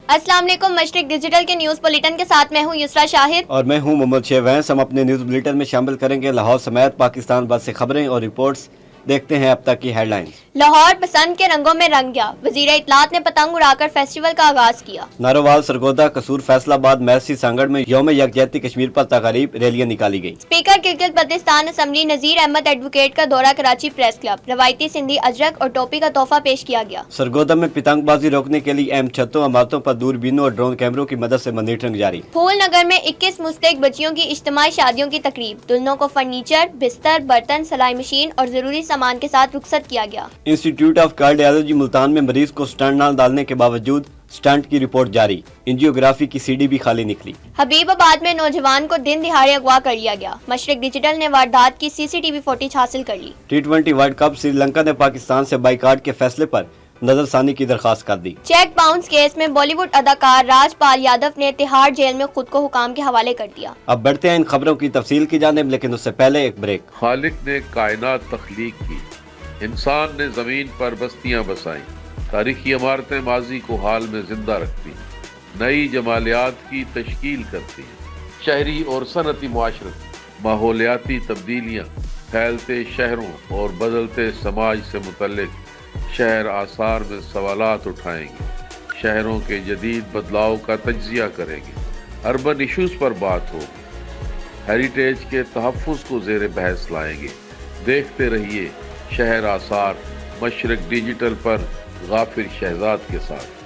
अस्सलाम वालेकुम। मशरिक डिजिटल के न्यूज़ बुलेटिन के साथ मैं हूं युसरा शाहिद और मैं हूं मोहम्मद शेवैस। हम अपने न्यूज़ बुलेटिन में शामिल करेंगे लाहौर समेत पाकिस्तान भर से खबरें और रिपोर्ट्स। देखते हैं अब तक की हेडलाइंस। लाहौर बसंत के रंगों में रंग गया, वजीर इत्तलात ने पतंग उड़ाकर फेस्टिवल का आगाज किया। नारोवाल, सरगोदा, कसुर, फैसलाबाद, महसी, सांगड़ में यौम यकजहती कश्मीर पर तकारीब, रैलियां निकाली गई। Speaker Gilgit Baltistan assembly Nazir Ahmad advocate का दौरा कराची प्रेस क्लब, रवायती सिंधी अजरक और टोपी का तोहफा पेश किया गया। सरगोदा में पतंगबाजी रोकने के लिए अहम छतों, इमारतों पर दूरबीनों और ड्रोन कैमरों की मदद से मॉनिटरिंग जारी। फूल नगर में 21 मुस्तक बच्चियों की इज्तिमाई शादियों की तकरीब, दुल्हनों को फर्नीचर, बिस्तर, बर्तन, सिलाई मशीन और जरूरी सामान के साथ रुखसत किया गया। इंस्टीट्यूट ऑफ कार्डियोलॉजी मुल्तान में मरीज को स्टंट न डालने के बावजूद स्टंट की रिपोर्ट जारी, एंजियोग्राफी की सीडी भी खाली निकली। हबीबाबाद में नौजवान को दिन दिहाड़े अगवा कर लिया गया, मशरिक डिजिटल ने वारदात की सीसीटीवी फुटेज हासिल कर ली। T20 वर्ल्ड कप, श्रीलंका ने पाकिस्तान से बाइकाट के फैसले पर नजरसानी की दरखास्त कर दी। चेक बाउंस केस में बॉलीवुड अदाकार राजपाल यादव ने तिहाड़ जेल में खुद को हुकाम के हवाले कर दिया। अब बढ़ते हैं इन खबरों की तफसील की जानिब, लेकिन उससे पहले एक ब्रेक। खालिक ने कायनात तख्लीक की, इंसान ने जमीन पर बस्तियां बसाई, तारीखी इमारतें माजी को हाल में जिंदा रखती, नई जमालियात की तश्कील करती हैं। शहरी और सनती मुआशरत, माहौलियाती तब्दीलियाँ, फैलते शहरों और बदलते समाज से मुतल्लिक शहर आसार में सवालात उठाएंगे, शहरों के जदीद बदलाव का तज्जिया करेंगे, अर्बन इशूज़ पर बात होगी, हेरिटेज के तहफ़्फ़ुज़ को ज़ेर बहस लाएंगे। देखते रहिए शहर आसार, मशरिक डिजिटल पर गाफिर शहजाद के साथ।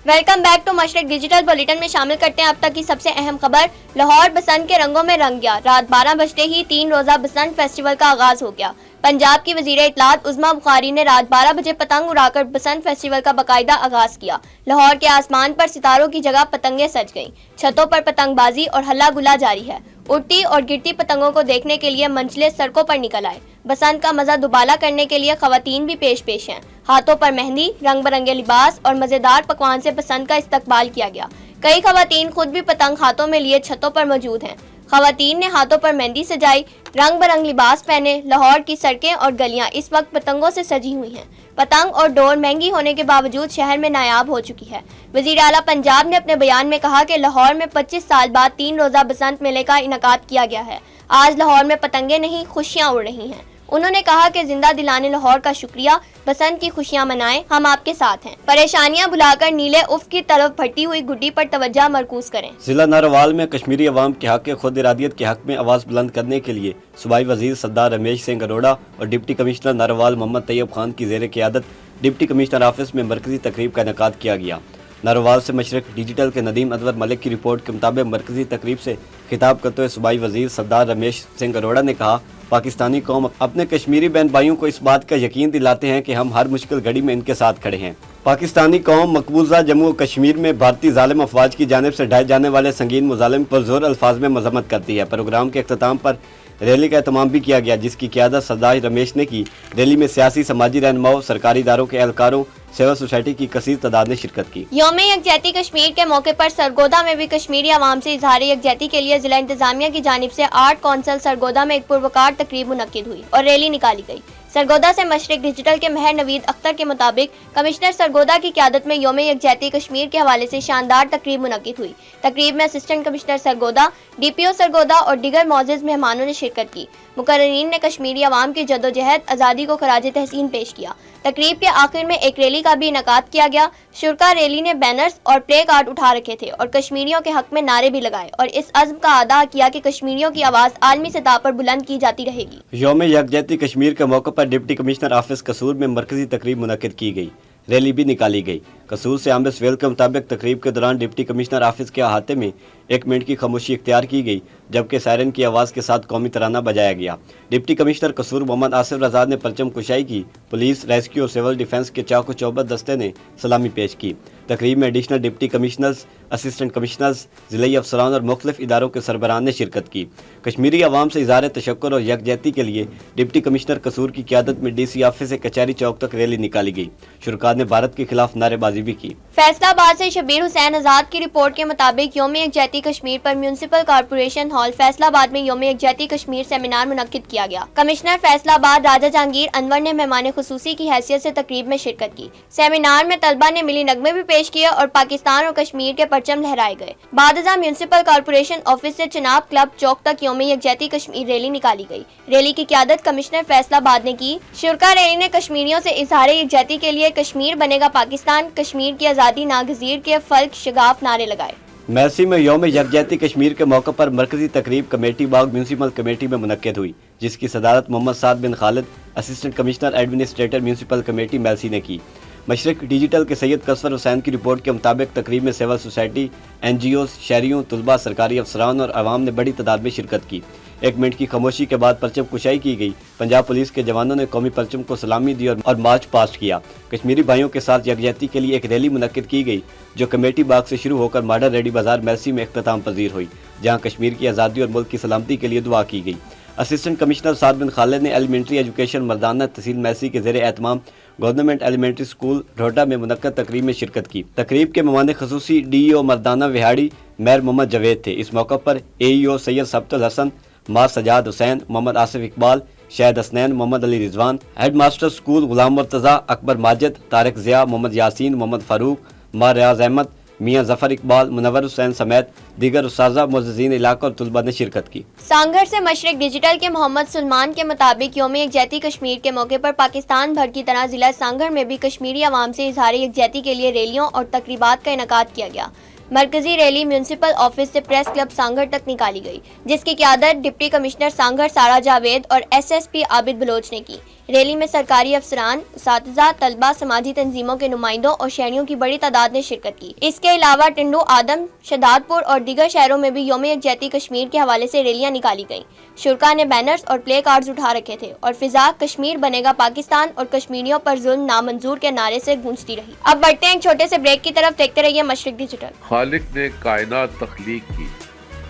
Welcome back to Mashriq digital bulletin में शामिल करते हैं अब तक की सबसे अहम खबर। लाहौर बसंत के रंगों में रंग गया, रात 12 बजते ही 3 रोजा बसंत फेस्टिवल का आगाज हो गया। पंजाब की वजीर इत्तलात उज़्मा बुखारी ने रात 12 बजे पतंग उड़ाकर बसंत फेस्टिवल का बाकायदा आगाज किया। लाहौर के आसमान पर सितारों की जगह पतंगें सज गईं, छतों पर पतंगबाजी और हल्ला गुला जारी है। उड़ती और गिरती पतंगों को देखने के लिए मंचले सड़कों पर निकल आए। बसंत का मजा दुबाला करने के लिए खवातीन भी पेश हैं। हाथों पर मेहंदी, रंग बिरंगे लिबास और मजेदार पकवान से बसंत का इस्तकबाल किया गया। कई खवातीन खुद भी पतंग हाथों में लिए छतों पर मौजूद हैं। खवातीन ने हाथों पर मेहंदी सजाई, रंग बिरंग लिबास पहने। लाहौर की सड़कें और गलियां इस वक्त पतंगों से सजी हुई हैं। पतंग और डोर महंगी होने के बावजूद शहर में नायाब हो चुकी है। वजीर आला पंजाब ने अपने बयान में कहा कि लाहौर में 25 साल बाद 3 रोजा बसंत मेले का इनकाद किया गया है। आज लाहौर में पतंगे नहीं, खुशियां उड़ रही हैं। उन्होंने कहा कि जिंदा दिलाने लाहौर का शुक्रिया, बसंत की खुशियां मनाएं, हम आपके साथ हैं। परेशानियां भुलाकर नीले उफ की तरफ फटी हुई गुड्डी पर तवज्जो मरकूज करें। जिला नारोवाल में कश्मीरी अवाम के हक खुद इरादियत के हक में आवाज़ बुलंद करने के लिए सूबाई वजीर सरदार रमेश सिंह अरोड़ा और डिप्टी कमिश्नर नारोवाल मोहम्मद तैयब खान की ज़ेर क़यादत डिप्टी कमिश्नर ऑफिस में मरकजी तकरीब का इनकाद किया गया। नारोवाल से मशरिक डिजिटल के नदीम अनवर मलिक की रिपोर्ट के मुताबिक मरकजी तकरीब से खिताब करते हुए सूबाई वजीर सरदार रमेश सिंह अरोड़ा ने कहा, पाकिस्तानी कौम अपने कश्मीरी बहन भाइयों को इस बात का यकीन दिलाते हैं कि हम हर मुश्किल घड़ी में इनके साथ खड़े हैं। पाकिस्तानी कौम मकबूजा जम्मू और कश्मीर में भारतीय जालिम अफवाज की जानिब से ढाए जाने वाले संगीन मुजालिम पर जोर अल्फाज में मजम्मत करती है। प्रोग्राम के अख्ताम पर रैली का एहतमाम भी किया गया, जिसकी क़यादत सरदार रमेश ने की। रैली में सियासी समाजी रहनुमाओं, सरकारी इदारों के एहलकारों, सिविल सोसाइटी की कसीर तादाद ने शिरकत की। यौम यकजहती कश्मीर के मौके पर सरगोदा में भी कश्मीरी अवाम से इजहार यकजहती के लिए जिला इंतजामिया की जानिब से आर्ट कौंसल सरगोदा में एक पुरवकार तकरीब मुनक्किद हुई और रैली निकाली गई। सरगोदा से मशरिक डिजिटल के महर नवीद अख्तर के मुताबिक कमिश्नर सरगोदा की क़यादत में यौम यकजहती कश्मीर के हवाले से शानदार तकरीब मुनक्किद हुई। तकरीब में assistant commissioner Sargodha, DPO Sargodha और दीगर मोअज़्ज़िज़ मेहमानों ने शिरकत की। मुकर्ररीन ने कश्मीरी अवाम की जदोजहद आज़ादी को खराज तहसीन पेश किया। तकरीब के आखिर में एक रैली का भी इनकाद किया गया। शुरका रैली ने बैनर्स और प्ले कार्ड उठा रखे थे और कश्मीरियों के हक में नारे भी लगाए और इस अज़्म का अदा किया कि कश्मीरियों की आवाज़ आलमी सतह पर बुलंद की जाती रहेगी। यौम यकजहती कश्मीर के मौके पर डिप्टी कमिश्नर ऑफिस कसूर में मरकजी तकरीब मुनक्किद की गई, रैली भी निकाली गई। कसूर से आमिर सवेल के मुताबिक तकरीब के दौरान डिप्टी कमिश्नर ऑफिस के अहाते में 1 मिनट की खामोशी इख्तियार की गई, जबकि सायरन की आवाज़ के साथ कौमी तराना बजाया गया। डिप्टी कमिश्नर कसूर मोहम्मद आसिफ रज़ा ने परचम कुशाई की। पुलिस, रेस्क्यू और सिविल डिफेंस के चाकू चौबत दस्ते ने सलामी पेश की। तकरीब में additional deputy commissioners, assistant commissioners, ज़िलाई अफसरान और मुख्तलिफ इदारों के सरबराहान ने शिरकत की। कश्मीरी अवाम से इज़हार तशक्कुर और यकजहती के लिए डिप्टी कमिश्नर कसूर की क़यादत में DC ऑफिस से कचहरी चौक तक रैली निकाली गई। शुरका ने भारत के खिलाफ नारेबाजी भी की। फैसलाबाद से शबीर हुसैन आज़ाद की रिपोर्ट के मुताबिक यौम यकजहती यकजहती कश्मीर पर म्यूनसिपल कॉर्पोरेशन हॉल फैसलाबाद में यौम यकजहती कश्मीर सेमिनार मुनक्किद किया गया। कमिश्नर फैसलाबाद राजा जहांगीर अनवर ने मेहमान खुसूसी की हैसियत से तकरीब में शिरकत की। सेमिनार में तलबा ने मिली नगमे भी पेश किए और पाकिस्तान और कश्मीर के परचम लहराए गए। बादजा म्यूनसिपल कॉर्पोरेशन ऑफिस से चिनाब क्लब चौक तक यौम यकजहती कश्मीर रैली निकाली गई। रैली की क़यादत कमिश्नर फैसलाबाद ने की। शुरका रैली ने कश्मीरियों से इजहार यकजहती के लिए कश्मीर बनेगा पाकिस्तान, कश्मीर की आज़ादी नागज़ीर के फल्क शगाफ नारे लगाए। मैसी में यौम यकजहती कश्मीर के मौके पर मरकजी तकरीब कमेटी बाग म्यूनसिपल कमेटी में मुनक्किद हुई, जिसकी सदारत Mohammad Saad bin Khalid assistant commissioner administrator municipal committee Mailsi ने की। मशरक डिजिटल के सैयद कसवर हुसैन की रिपोर्ट के मुताबिक तकरीब में सिविल सोसाइटी, NGOs, शहरियों, तुलबा, सरकारी अफसरान और आवाम ने बड़ी तादाद में शिरकत की। 1 मिनट की खामोशी के बाद परचम कुशाई की गई। पंजाब पुलिस के जवानों ने कौमी परचम को सलामी दी और मार्च पास्ट किया। कश्मीरी भाइयों के साथ यकजहती के लिए एक रैली मुनक्किद की गई, जो कमेटी बाग से शुरू होकर मॉडर्न रेडी बाजार मैसी में इख्तिताम पजीर हुई, जहाँ कश्मीर की आज़ादी और मुल्क की सलामती के लिए दुआ की गई। असिस्टेंट कमिश्नर साद बिन खालिद ने एलिमेंट्री एजुकेशन मर्दाना तहसील मैसी के ज़ेर एहतमाम गवर्नमेंट एलिमेंट्री स्कूल ढोटा में मुनक्कद तकरीब में शिरकत की। तकरीब के मेहमान खुसूसी DEO मर्दाना विहाड़ी मेयर मोहम्मद जवेद थे। इस मौका पर AEO सैयद सबतुल हसन, मां Sajjad Hussain, Mohammad Asif Iqbal, Shahid Hasnain, Mohammad Ali Rizwan, headmaster school Ghulam Murtaza, Akbar Majid, Tariq Zia, Mohammad Yasin, Mohammad Farooq, मां रियाज अहमद, मियां जफर इकबाल, मुनव्वर हुसैन समेत दीगर उस्ताज़ा, मुअज़्ज़िज़ीन इलाका और तुलबा ने शिरकत की। सांगढ़ से मशरक डिजिटल के मोहम्मद सुलमान के मुताबिक यौम यकजहती कश्मीर के मौके पर पाकिस्तान भर की तरह जिला सांगढ़ में भी कश्मीरी अवाम से इजहार यकजहती के लिए रैलियों और तकरीबात का इनेकाद किया गया। मरकजी रैली म्यूनसिपल ऑफिस से प्रेस क्लब सांगढ़ तक निकाली गई, जिसकी क़यादत डिप्टी कमिश्नर सांगढ़ सारा जावेद और SSP आबिद बलोच ने की। रैली में सरकारी अफसरान, उस्ताज़ा, तलबा, समाजी तंजीमों के नुमाइंदों और शहरियों की बड़ी तादाद ने शिरकत की। इसके अलावा टिंडू, आदम, शहदादपुर और दीगर शहरों में भी यौम यकजहती कश्मीर के हवाले से रैलियां निकाली गईं। शुरका ने बैनर्स और प्ले कार्ड्स उठा रखे थे और फिजा कश्मीर बनेगा पाकिस्तान और कश्मीरियों पर जुल्म नामंजूर के नारे से गूंजती रही। अब बढ़ते हैं एक छोटे से ब्रेक की तरफ। देखते रहिए मशरक डिजिटल। खालिक ने कायनात तख्लीक की,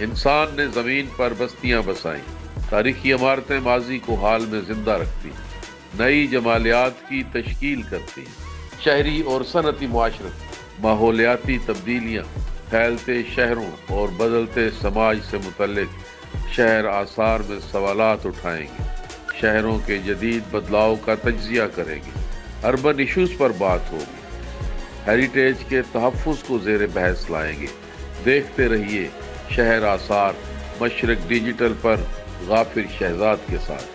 इंसान ने ज़मीन पर बस्तियां बसाई, तारीखी इमारतें माजी को हाल में जिंदा रखती, नई जमालियात की तश्कील करती, शहरी और सनती मुआशरत, माहौलियाती तब्दीलियाँ, फैलते शहरों और बदलते समाज से मुतल्लिक शहर आसार में सवालात उठाएंगे, शहरों के जदीद बदलाव का तज्जिया करेंगे, अर्बन इशूज़ पर बात होगी, हेरिटेज के तहफ़्फ़ुज़ को ज़ेर बहस लाएंगे। देखते रहिए शहर आसार मशरक डिजिटल पर गाफिर शहजाद के साथ।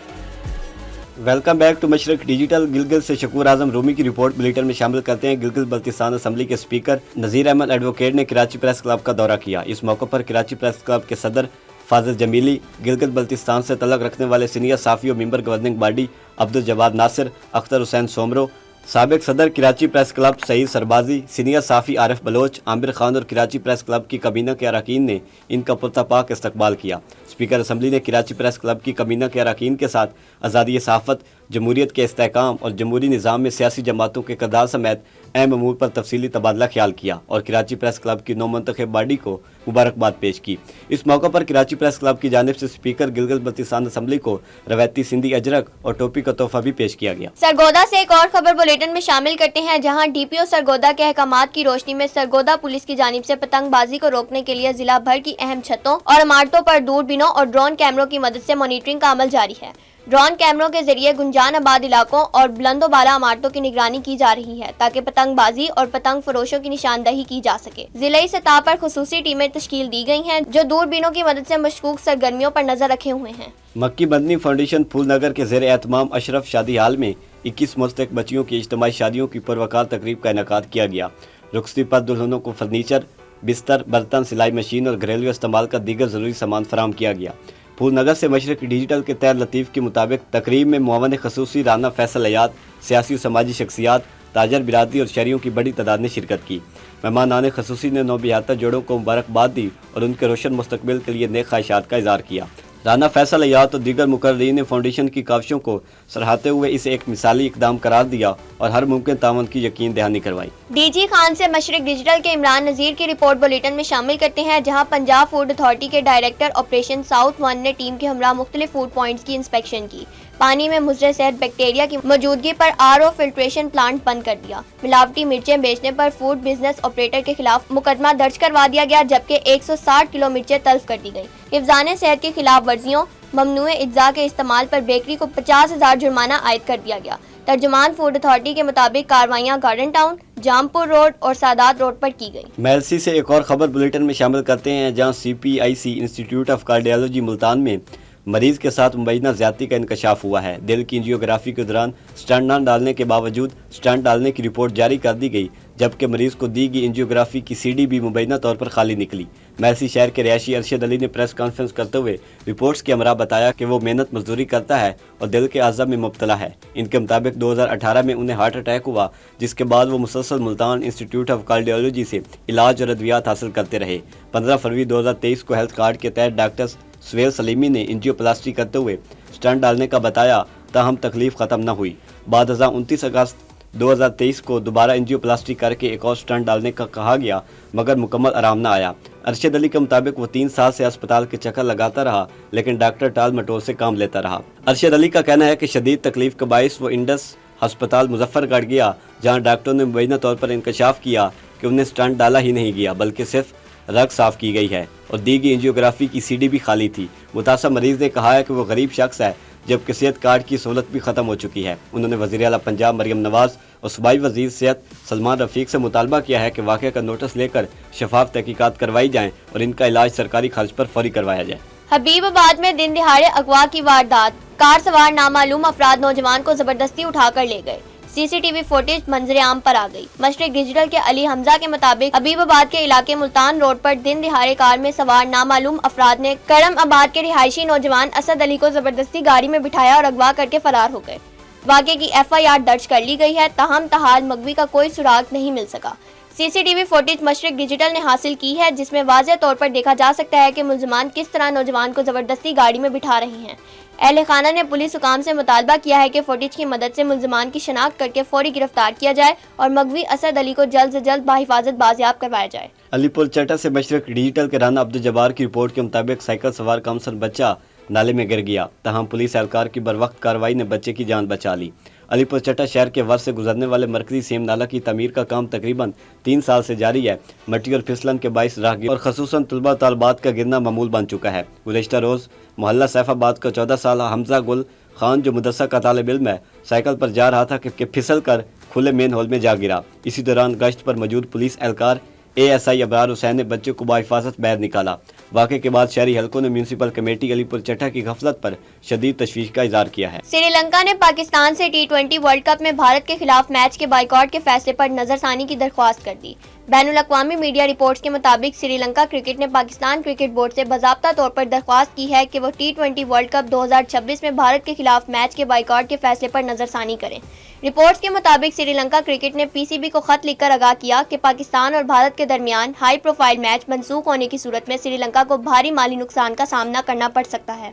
Welcome back to Mashriq digital. Gilgit से शकूर आजम रूमी की रिपोर्ट बुलेटिन में शामिल करते हैं। गिलगित बल्तिस्तान असम्बली के स्पीकर नज़ीर अहमद एडवोकेट ने कराची प्रेस क्लब का दौरा किया। इस मौके पर कराची प्रेस क्लब के सदर फाजिल जमीली, गिलगित बल्तिस्तान से तलक रखने वाले सीनियर साफ़ी और member governing body Abdul Jawad Nasir, Akhtar Hussain Soomro, साबिक सदर Karachi press club Saeed Sarbazi, senior साफ़ी आरिफ बलोच, आमिर खान और कराची प्रेस क्लब की कमीना के अरकान ने इनका पुरतपाक इस्तकबाल किया। स्पीकर असम्बली ने कराची प्रेस क्लब की कमीना के अरकान के साथ आज़ादी सहाफ़त, जमहूरियत के इस्तेहकाम और जमहूरी निज़ाम में सियासी जमातों के किरदार समेत अहम अमूर पर तफसीली तबादला ख्याल किया और कराची प्रेस क्लब की नौमंतखब बॉडी को मुबारकबाद पेश की। इस मौके पर कराची प्रेस क्लब की जानिब से स्पीकर गिलगित बल्तिस्तान असम्बली को रवायती सिंधी अजरक और टोपी का तोहफा भी पेश किया गया। सरगोदा से एक और खबर बुलेटिन में शामिल करते हैं, जहां DPO सरगोदा के अहकामात की रोशनी में सरगोदा पुलिस की जानिब से पतंगबाजी को रोकने के लिए जिला भर की अहम छतों और इमारतों पर दूरबीनों और ड्रोन कैमरों की मदद से मॉनिटरिंग का अमल जारी है। ड्रोन कैमरों के जरिए गुंजान आबाद इलाकों और बुलंदोबाला इमारतों की निगरानी की जा रही है, ताकि पतंगबाजी और पतंग फरोशों की निशानदही की जा सके। जिले सतह पर खुसूसी टीमें तश्कील दी गई हैं, जो दूरबीनों की मदद से मशकूक सरगर्मियों पर नजर रखे हुए हैं। मक्की बंदनी फाउंडेशन फूलनगर के ज़ेर एहतमाम अशरफ शादी हाल में 21 मुस्तक बच्चियों की इज्तिमाई शादियों की पुरवकार तकरीब का इनेकाद किया गया। रुखसती पर दुल्हनों को फर्नीचर, बिस्तर, बर्तन, सिलाई मशीन और घरेलू इस्तेमाल का दीगर ज़रूरी सामान फराहम किया गया। फूलनगर से मशरक डिजिटल के तैर लतीफ़ के मुताबिक तकरीब में मुआवन खसूसी राना फैसल अयाद, सियासी और समाजी शख्सियात, ताजर बिरादरी और शहरियों की बड़ी तादाद ने शिरकत की। मेहमान खसूसी ने नौबियाता जोड़ों को मुबारकबाद दी और उनके रोशन मुस्तकबिल के लिए नेक ख्वाहिशात का इज़हार किया। राना फैसल अयाद और दीगर मुकर्रीन ने फाउंडेशन की काविशों को सराहते हुए इसे एक मिसाली इकदाम करार दिया और हर मुमकिन तावन की यकीन दहानी करवाई। DG खान से मशरक डिजिटल के इमरान नज़ीर की रिपोर्ट बुलेटिन में शामिल करते हैं, जहां पंजाब फूड अथॉरिटी के डायरेक्टर ऑपरेशन साउथ 1 ने टीम के हमरा मुख्तलिफ फूड पॉइंट्स की इंस्पेक्शन की। پانی میں مضر صحت بیکٹیریا کی موجودگی پر RO فلٹریشن پلانٹ بند کر دیا۔ ملاوٹی مرچیں بیچنے پر فوڈ بزنس آپریٹر کے خلاف مقدمہ درج کروا دیا گیا، جبکہ 160 کلو مرچیں تلف کر دی گئی۔ حفظان صحت کی خلاف ورزیوں، ممنوع اجزاء کے استعمال پر بیکری کو 50,000 جرمانہ عائد کر دیا گیا۔ ترجمان فوڈ اتھارٹی کے مطابق کاروائیاں گارڈن ٹاؤن، جامپور روڈ اور سادات روڈ پر کی گئی۔ میلسی سے ایک اور خبر بلیٹن میں شامل کرتے ہیں، جہاں CPIC institute of cardiology Multan میں مریض کے ساتھ مبینہ زیادتی کا انکشاف ہوا ہے۔ دل کی انجیوگرافی کے دوران سٹنٹ نہ ڈالنے کے باوجود سٹنٹ ڈالنے کی رپورٹ جاری کر دی گئی، جبکہ مریض کو دی گئی انجیوگرافی کی CD بھی مبینہ طور پر خالی نکلی۔ میلسی شہر کے رہائشی ارشد علی نے پریس کانفرنس کرتے ہوئے رپورٹس کے ہمراہ بتایا کہ وہ محنت مزدوری کرتا ہے اور دل کے اعضاء میں مبتلا ہے۔ ان کے مطابق 2018 میں انہیں ہارٹ اٹیک ہوا، جس کے بعد وہ مسلسل ملتان انسٹیٹیوٹ آف کارڈیالوجی سے علاج اور ادویات حاصل کرتے رہے۔ 15 فروری 2023 کو ہیلتھ کارڈ کے تحت ڈاکٹر سویل سلیمی نے انجیوپلاسٹی کرتے ہوئے سٹنٹ ڈالنے کا بتایا، تاہم تکلیف ختم نہ ہوئی۔ بعد ازاں 29 اگست 2023 کو دوبارہ انجیوپلاسٹی کر کے ایک اور سٹنٹ ڈالنے کا کہا گیا، مگر مکمل آرام نہ آیا۔ ارشد علی کے مطابق وہ 3 سال سے اسپتال کے چکر لگاتا رہا، لیکن ڈاکٹر ٹال مٹول سے کام لیتا رہا۔ ارشد علی کا کہنا ہے کہ شدید تکلیف کے باعث وہ انڈس ہسپتال مظفر گڑھ گیا، جہاں ڈاکٹروں نے مبینہ طور پر انکشاف کیا کہ انہیں سٹنٹ ڈالا ہی نہیں گیا، بلکہ صرف رگ صاف کی گئی ہے اور دی گئی انجیوگرافی کی CD بھی خالی تھی۔ متاثرہ مریض نے کہا ہے کہ وہ غریب شخص ہے، جبکہ صحت کارڈ کی سہولت بھی ختم ہو چکی ہے۔ انہوں نے وزیر اعلیٰ پنجاب مریم نواز اور صوبائی وزیر صحت سلمان رفیق سے مطالبہ کیا ہے کہ واقعہ کا نوٹس لے کر شفاف تحقیقات کروائی جائیں اور ان کا علاج سرکاری خرچ پر فوری کروایا جائے۔ حبیب آباد میں دن دہاڑے اغوا کی واردات، کار سوار نامعلوم افراد نوجوان کو زبردستی اٹھا کر لے گئے۔ CCTV فوٹیج منظر عام پر آ گئی۔ مشرق ڈیجیٹل کے علی حمزہ کے مطابق حبیب آباد کے علاقے ملتان روڈ پر دن دہاڑے کار میں سوار نامعلوم افراد نے کرم آباد کے رہائشی نوجوان اسد علی کو زبردستی گاڑی میں بٹھایا اور اغوا کر کے فرار ہو گئے۔ واقعے کی FIR درج کر لی گئی ہے، تاہم تاحال مغوی کا کوئی سراغ نہیں مل سکا۔ CCTV فوٹیج مشرق ڈیجیٹل نے حاصل کی ہے، جس میں واضح طور پر دیکھا جا سکتا ہے کہ ملزمان کس طرح نوجوان کو زبردستی گاڑی میں بٹھا رہے ہیں۔ اہل خانہ نے پولیس حکام سے مطالبہ کیا ہے کہ فوٹیج کی مدد سے ملزمان کی شناخت کر کے فوری گرفتار کیا جائے اور مغوی اسد علی کو جلد سے جلد بحفاظت بازیاب کروایا جائے۔ علی پور چٹا سے مشرق ڈیجیٹل کے رانا عبدالجبار کی رپورٹ کے مطابق سائیکل سوار کمسن بچہ نالے میں گر گیا، تاہم پولیس اہلکار کی بروقت کارروائی نے بچے کی جان بچا لی۔ علی پور چٹا شہر کے ور سے گزرنے والے مرکزی سیم نالہ کی تعمیر کا کام تقریباً 3 سال سے جاری ہے۔ مٹی اور پھسلن کے باعث راہگیر اور خصوصاً طلباء طالبات کا گرنا معمول بن چکا ہے۔ گزشتہ روز محلہ سیف آباد کا 14 سالہ حمزہ گل خان، جو مدرسہ کا طالب علم ہے، سائیکل پر جا رہا تھا کہ پھسل کر کھلے مین ہال میں جا گرا۔ اسی دوران گشت پر موجود پولیس اہلکار ASI ابرار حسین نے بچے کو بحفاظت باہر نکالا۔ واقعے کے بعد شہری حلقوں نے میونسپل کمیٹی علی پور چٹا کی غفلت پر شدید تشویش کا اظہار کیا ہے۔ سری لنکا نے پاکستان سے T20 ورلڈ کپ میں بھارت کے خلاف میچ کے بائیکاٹ کے فیصلے پر نظر ثانی کی درخواست کر دی۔ بین الاقوامی میڈیا رپورٹس کے مطابق سری لنکا کرکٹ نے پاکستان کرکٹ بورڈ سے باضابطہ طور پر درخواست کی ہے کہ وہ T20 ورلڈ کپ 2026 میں بھارت کے خلاف میچ کے بائیکاٹ کے فیصلے پر نظر ثانی کریں۔ رپورٹس کے مطابق سری لنکا کرکٹ نے PCB کو خط لکھ کر آگاہ کیا کہ پاکستان اور بھارت کے درمیان ہائی پروفائل میچ منسوخ ہونے کی صورت میں سری لنکا کو بھاری مالی نقصان کا سامنا کرنا پڑ سکتا ہے۔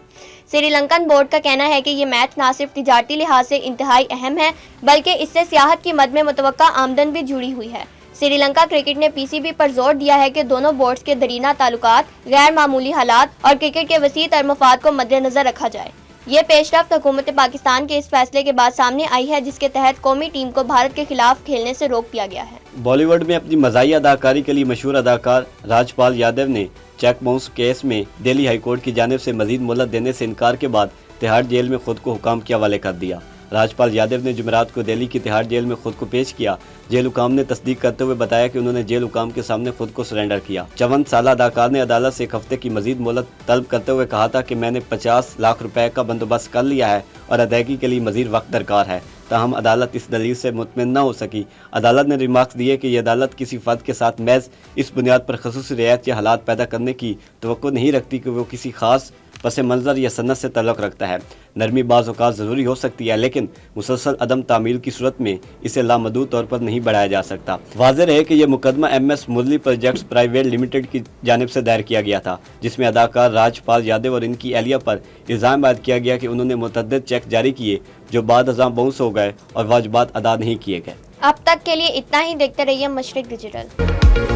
سری لنکن بورڈ کا کہنا ہے کہ یہ میچ نہ صرف تجارتی لحاظ سے انتہائی اہم ہے، بلکہ اس سے سیاحت کی مد میں متوقع آمدن بھی جڑی ہوئی ہے۔ سری لنکا کرکٹ نے PCB پر زور دیا ہے کہ دونوں بورڈز کے درینہ تعلقات، غیر معمولی حالات اور کرکٹ کے وسیع تر مفاد کو مد نظر رکھا جائے۔ یہ پیش رفت حکومت پاکستان کے اس فیصلے کے بعد سامنے آئی ہے، جس کے تحت قومی ٹیم کو بھارت کے خلاف کھیلنے سے روک دیا گیا ہے۔ بالی ووڈ میں اپنی مزاحیہ اداکاری کے لیے مشہور اداکار راج پال یادو نے چیک باؤنس کیس میں دہلی ہائی کورٹ کی جانب سے مزید مہلت دینے سے انکار کے بعد تہاڑ جیل میں خود کو حکام کے حوالے کر دیا۔ راج پال یادو نے جمعرات کو دہلی کی تہاڑ جیل میں خود کو پیش کیا۔ جیل حکام نے تصدیق کرتے ہوئے بتایا کہ انہوں نے جیل حکام کے سامنے خود کو سرنڈر کیا۔ 54 سالہ اداکار نے عدالت سے 1 ہفتے کی مزید مہلت طلب کرتے ہوئے کہا تھا کہ میں نے 50 لاکھ روپے کا بندوبست کر لیا ہے اور ادائیگی کے لیے مزید وقت درکار ہے، تاہم عدالت اس دلیل سے مطمئن نہ ہو سکی۔ عدالت نے ریمارکس دیے کہ یہ عدالت کسی فرد کے ساتھ محض اس بنیاد پر خصوصی رعایت یا حالات پیدا کرنے کی توقع نہیں رکھتی کہ وہ کسی خاص پس منظر یا سنت سے تعلق رکھتا ہے۔ نرمی بعض اوقات ضروری ہو سکتی ہے، لیکن مسلسل عدم تعمیل کی صورت میں اسے لامحدود طور پر نہیں بڑھایا جا سکتا۔ واضح رہے کہ یہ مقدمہ MS مرلی پروجیکٹس پرائیویٹ لمیٹڈ کی جانب سے دائر کیا گیا تھا، جس میں اداکار راج پال یادو اور ان کی اہلیہ پر الزام عائد کیا گیا کہ انہوں نے متعدد چیک جاری کیے جو بعد ازاں باؤنس ہو گئے اور واجبات ادا نہیں کیے گئے۔ اب تک کے لیے اتنا ہی، دیکھتے رہیے مشرق ڈیجیٹل۔